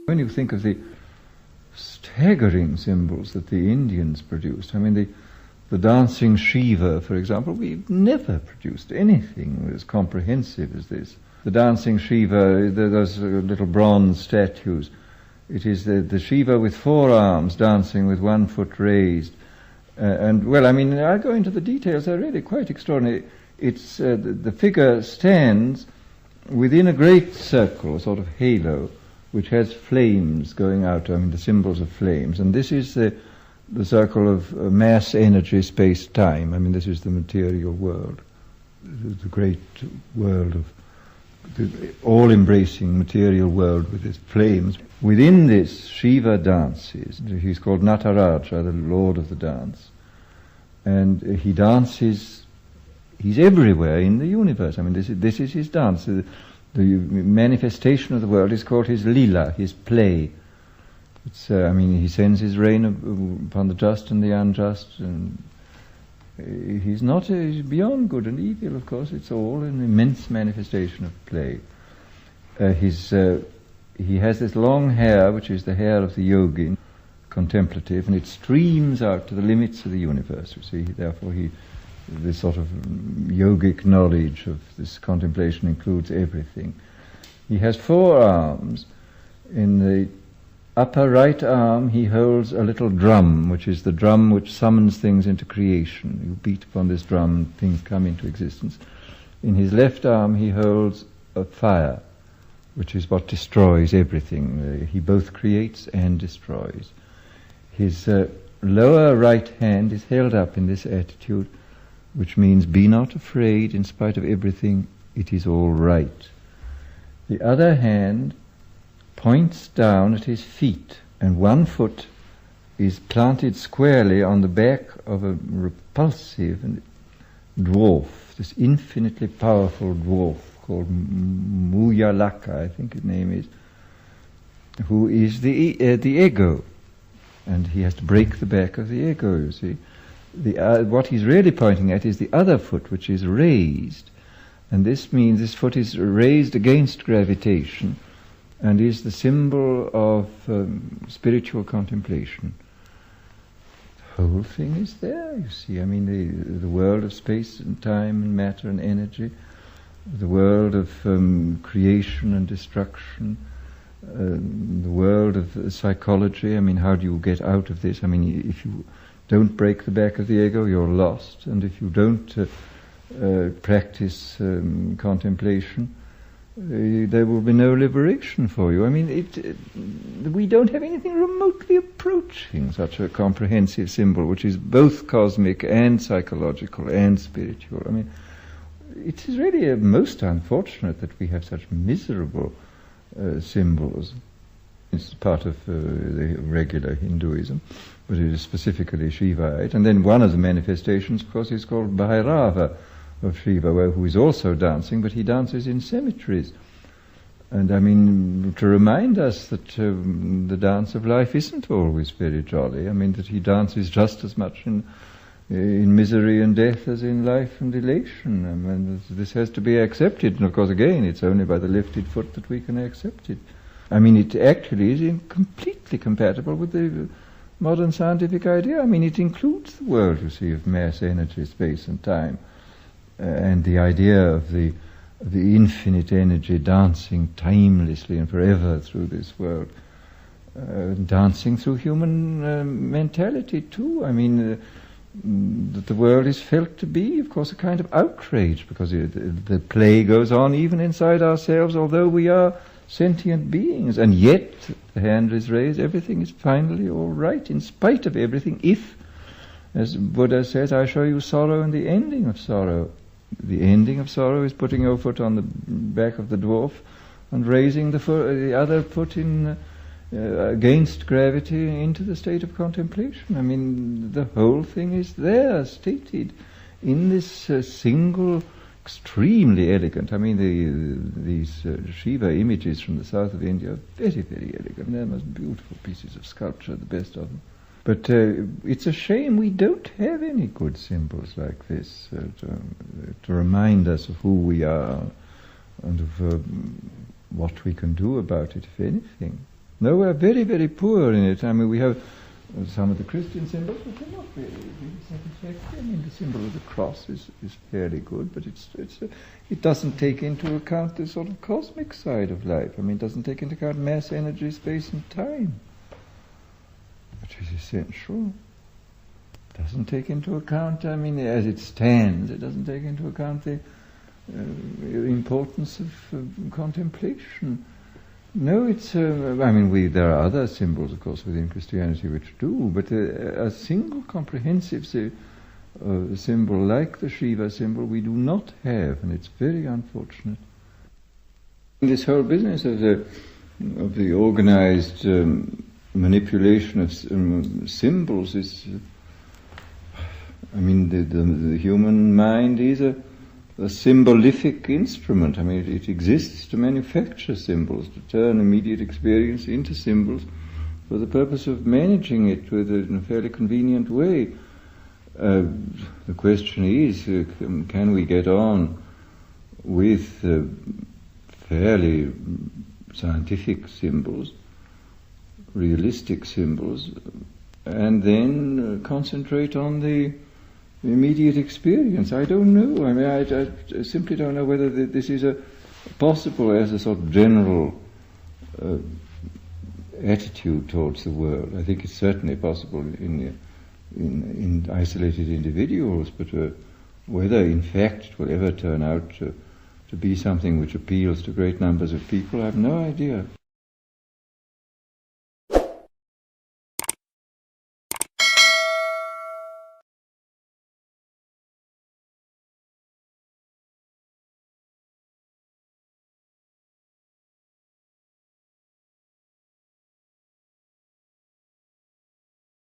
When you think of the staggering symbols that the Indians produced, I mean, the Dancing Shiva, for example, we've never produced anything as comprehensive as this. The Dancing Shiva, those little bronze statues, it is the Shiva with 4 arms dancing with 1 foot raised. And, well, I mean, I go into the details, they're really quite extraordinary. It's the figure stands within a great circle, a sort of halo, which has flames going out, I mean, the symbols of flames. And this is the circle of mass, energy, space, time. I mean, this is the material world, the great world of the all-embracing material world with its flames. Within this, Shiva dances. He's called Nataraja, the lord of the dance. And he dances, he's everywhere in the universe. I mean, this is his dance. The manifestation of the world is called his lila, his play. It's, I mean, he sends his rain upon the just and the unjust, and he's beyond good and evil, of course. It's all an immense manifestation of play. He has this long hair, which is the hair of the yogin, contemplative, and it streams out to the limits of the universe, you see. Therefore, this sort of yogic knowledge of this contemplation includes everything. He has 4 arms. In the upper right arm he holds a little drum, which is the drum which summons things into creation. You beat upon this drum and things come into existence. In his left arm he holds a fire, which is what destroys everything. He both creates and destroys. His lower right hand is held up in this attitude, which means be not afraid, in spite of everything, it is all right. The other hand points down at his feet, and 1 foot is planted squarely on the back of a repulsive dwarf, this infinitely powerful dwarf called Muyalaka, I think his name is, who is the ego. And he has to break the back of the ego, you see. What he's really pointing at is the other foot, which is raised. And this means this foot is raised against gravitation and is the symbol of spiritual contemplation. The whole thing is there, you see. I mean, the world of space and time and matter and energy, the world of creation and destruction, the world of psychology. I mean, how do you get out of this? I mean, if you don't break the back of the ego, you're lost. And if you don't practice contemplation, there will be no liberation for you. I mean, we don't have anything remotely approaching such a comprehensive symbol, which is both cosmic and psychological and spiritual. I mean, it is really most unfortunate that we have such miserable symbols. It's part of the regular Hinduism, but it is specifically Shivaite. And then one of the manifestations, of course, is called Bhairava of Shiva, who is also dancing, but he dances in cemeteries. And I mean, to remind us that the dance of life isn't always very jolly. I mean, that he dances just as much in misery and death as in life and elation. I mean, this has to be accepted. And of course, again, it's only by the lifted foot that we can accept it. I mean, it actually is completely compatible with the modern scientific idea. I mean, it includes the world, you see, of mass, energy, space and time. And the idea of the infinite energy dancing timelessly and forever through this world. Dancing through human mentality too. I mean, that the world is felt to be, of course, a kind of outrage, because the play goes on even inside ourselves, although we are sentient beings, and yet the hand is raised, everything is finally all right, in spite of everything, if, as Buddha says, I show you sorrow and the ending of sorrow. The ending of sorrow is putting your foot on the back of the dwarf and raising the other foot in against gravity into the state of contemplation. I mean, the whole thing is there, stated in this single, extremely elegant. I mean, these Shiva images from the south of India are very, very elegant. They're most beautiful pieces of sculpture, the best of them. But it's a shame we don't have any good symbols like this to remind us of who we are and of what we can do about it, if anything. No, we're very, very poor in it. I mean, we have some of the Christian symbols, which are not really satisfactory. I mean, the symbol of the cross is fairly good, but it doesn't take into account the sort of cosmic side of life. I mean, it doesn't take into account mass, energy, space, and time, which is essential. It doesn't take into account, I mean, as it stands, it doesn't take into account the importance of contemplation. No, it's. I mean, there are other symbols, of course, within Christianity which do, but a single comprehensive symbol like the Shiva symbol we do not have, and it's very unfortunate. This whole business of the organized manipulation of symbols is. I mean, the human mind is a symbolific instrument. I mean, it exists to manufacture symbols, to turn immediate experience into symbols for the purpose of managing it in a fairly convenient way. The question is, can we get on with fairly scientific symbols, realistic symbols, and then concentrate on the immediate experience? I don't know. I mean, I simply don't know whether this is possible as a sort of general attitude towards the world. I think it's certainly possible in isolated individuals, but whether in fact it will ever turn out to be something which appeals to great numbers of people, I have no idea.